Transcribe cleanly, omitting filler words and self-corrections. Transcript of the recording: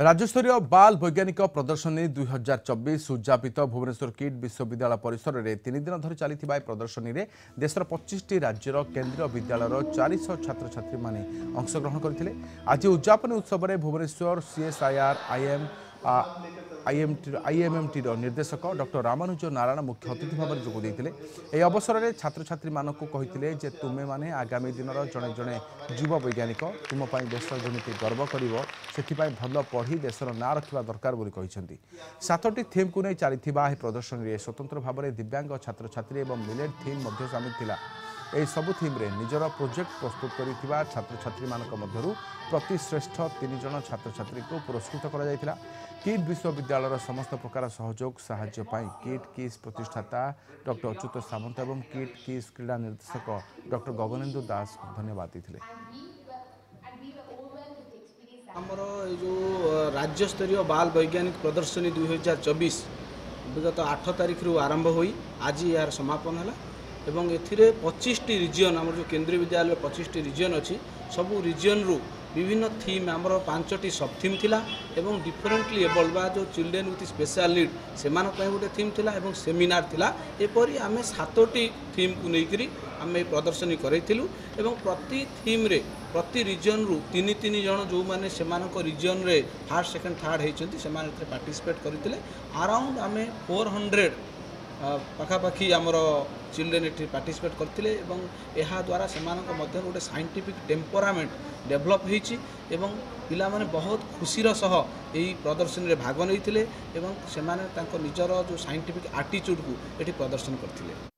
राज्यस्तरीय बाल वैज्ञानिक प्रदर्शनी 2024 उद्यापित भुवनेश्वर किट विश्वविद्यालय परिसर में 3 दिन धरी चली प्रदर्शनी में देशर 25 राज्यर केन्द्रीय विद्यालय 400 छात्र छात्री माने अंशग्रहण करते। आज उद्यापन उत्सव में भुवनेश्वर सीएसआईआर आईएमएमटी निर्देशक डॉक्टर रामानुज नारायण मुख्य अतिथि भाव में जोगदे। यह अवसर में छात्र छात्री मानक कहते जे तुम्हें माने आगामी दिन जड़े जड़े युव वैज्ञानिक तुम देश जमी गर्व कर भल पढ़ी देशर ना रखा दरकार बोली कहते। 7टी थीम को नहीं चली प्रदर्शनी में स्वतंत्र भाव में दिव्यांग छात्र छात्री और मिलेट थीम सामिल थिला। यह सबु थीम रे निजर प्रोजेक्ट प्रस्तुत करिथिबा छात्र छात्री मानक मध्यरु प्रति श्रेष्ठ 3 जन छात्र छात्री को पुरस्कृत करा जायतिला। किट विश्वविद्यालय समस्त प्रकार सहयोग साहाय्य पाई किट किस प्रतिष्ठाता डॉक्टर अच्युत सामंत एवं किट किस क्रीड़ा निर्देशक डॉक्टर गगनेन्दु दास धन्यवाद देते। आमर जो राज्य स्तरीय बाल वैज्ञानिक प्रदर्शनी 2024 विगत 8 तारिख रु आरंभ हुई आज यार समापन है एवं एथिरे 25टी रिजियन आम जो केंद्रीय विद्यालय 25टी रिजियन अच्छी सबू रिजियन रु विभिन्न थीम आमर 5टी सब थीम थिला एवं डिफरेंटली एबल बा जो चिल्ड्रेन विथ स्पेशल नीड से गोटे थीम थिला एवं सेमिनार थिला। एपरी आम 7टी थीम को लेकर आम प्रदर्शनी करूँ एवं प्रति थीम रे प्रति रिजियन रु 3 जन जो मैंने से रिजियन रे फर्स्ट सेकेंड थर्ड होती से पार्टिसिपेट करते। अराउंड आम 400 पाखापाखि आमर चिल्ड्रेन ये पार्टिसिपेट करते यह द्वारा से गोटे साइंटिफिक टेम्परामेंट डेभलप होती पिला माने बहुत खुशीर सह यही प्रदर्शनी रे भाग नहीं से निजर जो साइंटिफिक एटीट्यूड को ये प्रदर्शन करते।